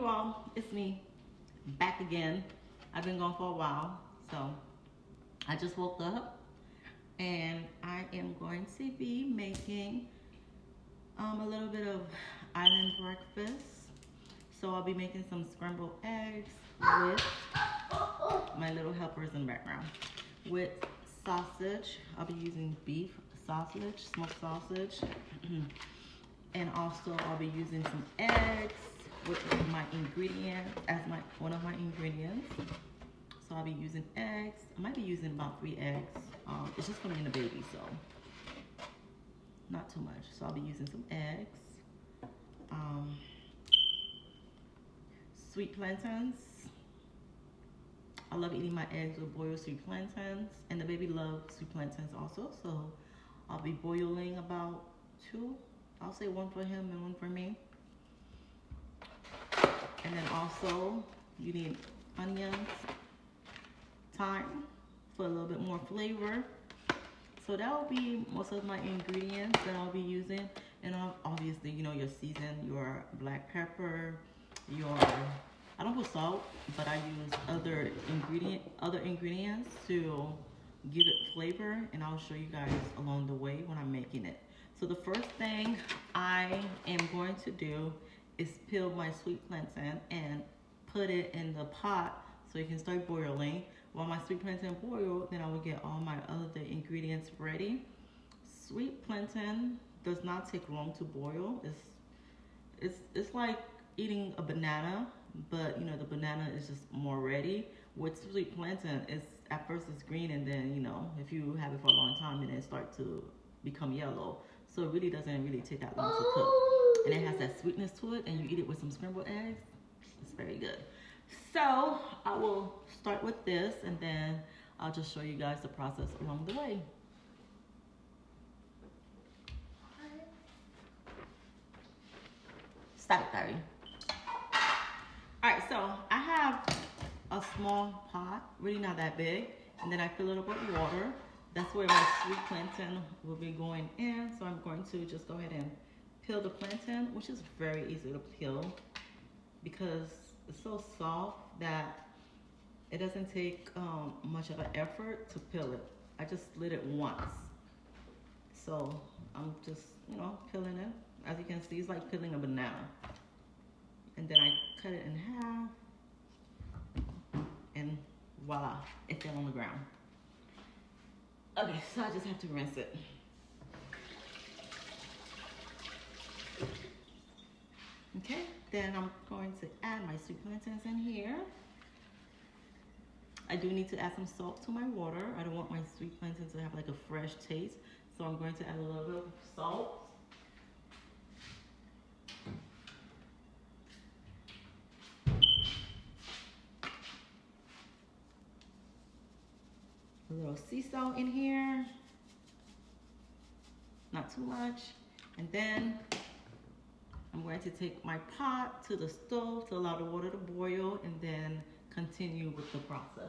you all, it's me back again. I've been gone for a while, so I just woke up and I am going to be making a little bit of island breakfast. So I'll be making some scrambled eggs with my little helpers in the background. With sausage, I'll be using beef sausage, smoked sausage. And also I'll be using some eggs with my ingredient as one of my ingredients. So I'll be using eggs. I might be using about 3 eggs. It's just for me and the baby, so not too much. So I'll be using some eggs. Sweet plantains. I love eating my eggs with boiled sweet plantains, and the baby loves sweet plantains also. So I'll be boiling about 2. I'll say 1 for him and 1 for me. And then also you need onions, thyme for a little bit more flavor. So that will be most of my ingredients that I'll be using. And obviously, you know, your season, your black pepper, I don't put salt, but I use other ingredients to give it flavor, and I'll show you guys along the way when I'm making it. So the first thing I am going to do is peel my sweet plantain and put it in the pot so it can start boiling. While my sweet plantain boils, then I will get all my other ingredients ready. Sweet plantain does not take long to boil. It's like eating a banana, but you know, the banana is just more ready. With sweet plantain, at first it's green, and then, you know, if you have it for a long time, and it start to become yellow. So it really doesn't really take that long to cook. And it has that sweetness to it, and you eat it with some scrambled eggs. It's very good. So I will start with this, and then I'll just show you guys the process along the way. Stop it, Barry. Alright, so I have a small pot, really not that big, and then I fill it up with water. That's where my sweet plantain will be going in. So I'm going to just go ahead and peel the plantain, which is very easy to peel because it's so soft that it doesn't take much of an effort to peel it. I just slid it once. So I'm just, you know, peeling it. As you can see, it's like peeling a banana. And then I cut it in half, and voila, it fell on the ground. Okay, so I just have to rinse it. Okay, then I'm going to add my sweet plantains in here. I do need to add some salt to my water. I don't want my sweet plantains to have like a fresh taste, so I'm going to add a little bit of salt. A little sea salt in here, not too much. And then I'm going to take my pot to the stove to allow the water to boil, and then continue with the process.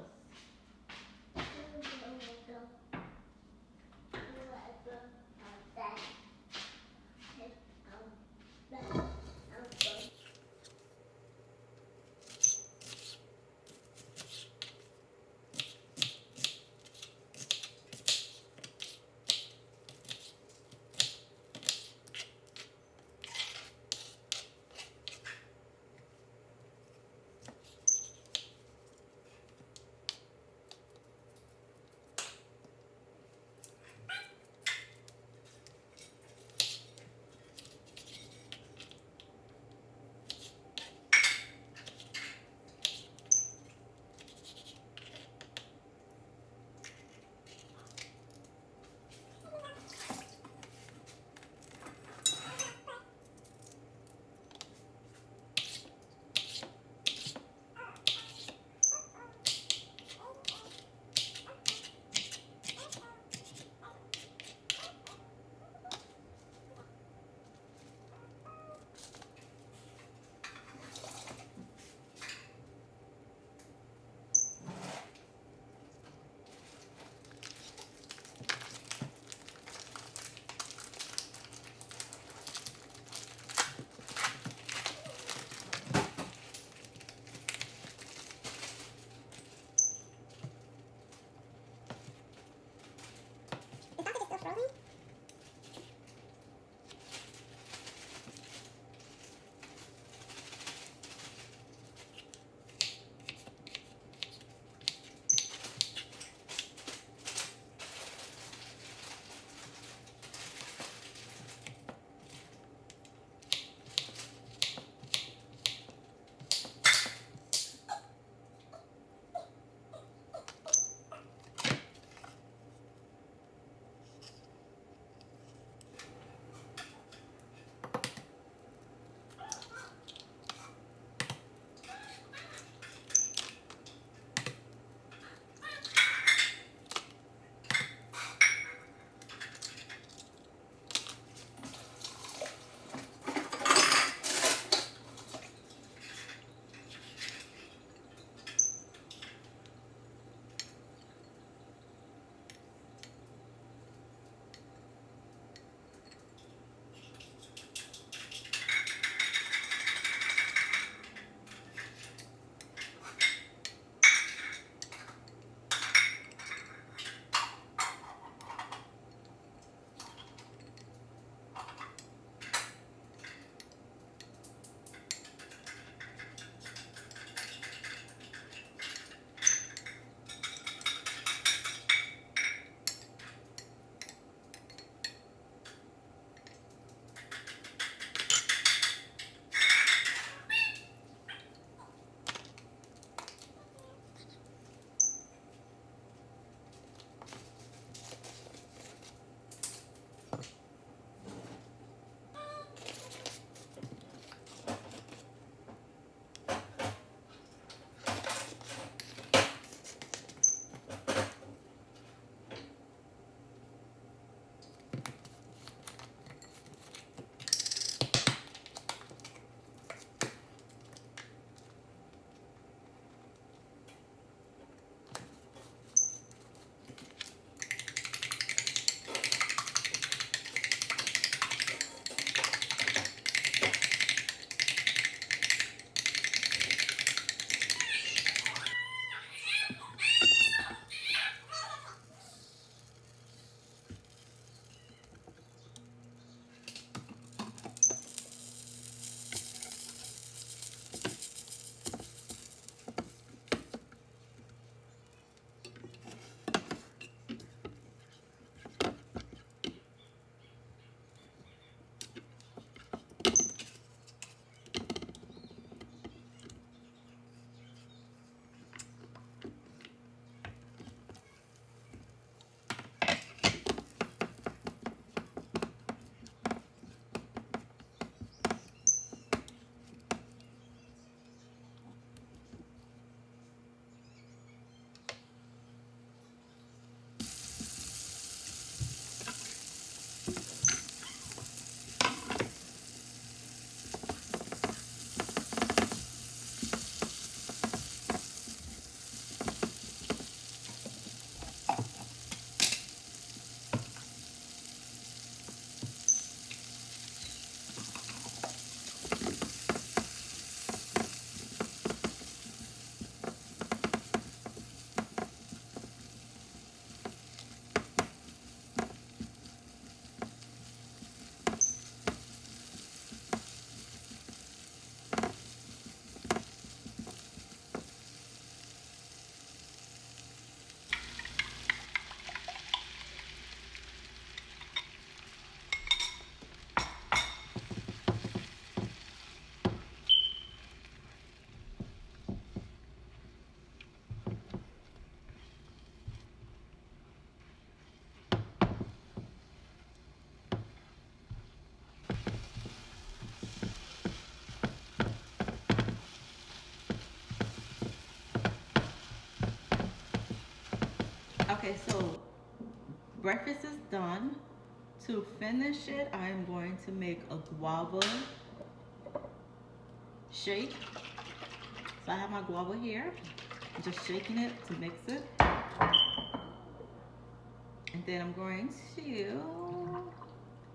breakfast is done. To finish it, I am going to make a guava shake. So I have my guava here. I'm just shaking it to mix it. And then I'm going to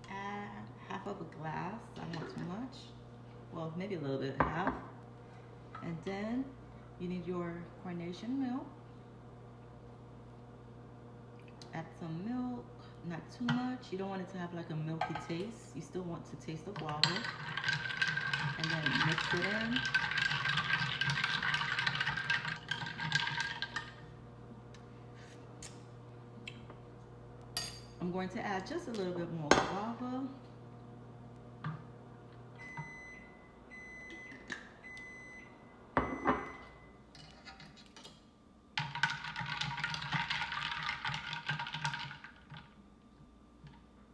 add half of a glass. I don't want too much. Well, maybe a little bit, half. And then you need your coronation milk. Add some milk, not too much. You don't want it to have like a milky taste. You still want to taste the guava. And then mix it in. I'm going to add just a little bit more guava.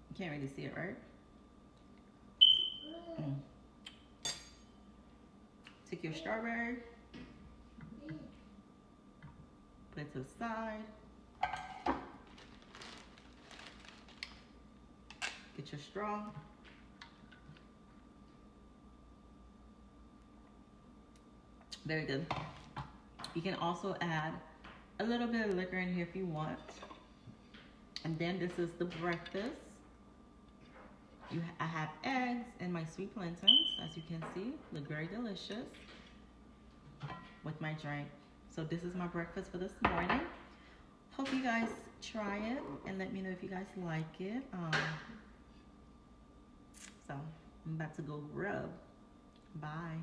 You can't really see it, right? Take your strawberry, put it to the side. Get your straw. Very good. You can also add a little bit of liquor in here if you want. And then this is the breakfast. I have eggs and my sweet plantains, as you can see, look very delicious with my drink. So this is my breakfast for this morning. Hope you guys try it and let me know if you guys like it. So I'm about to go grub. Bye.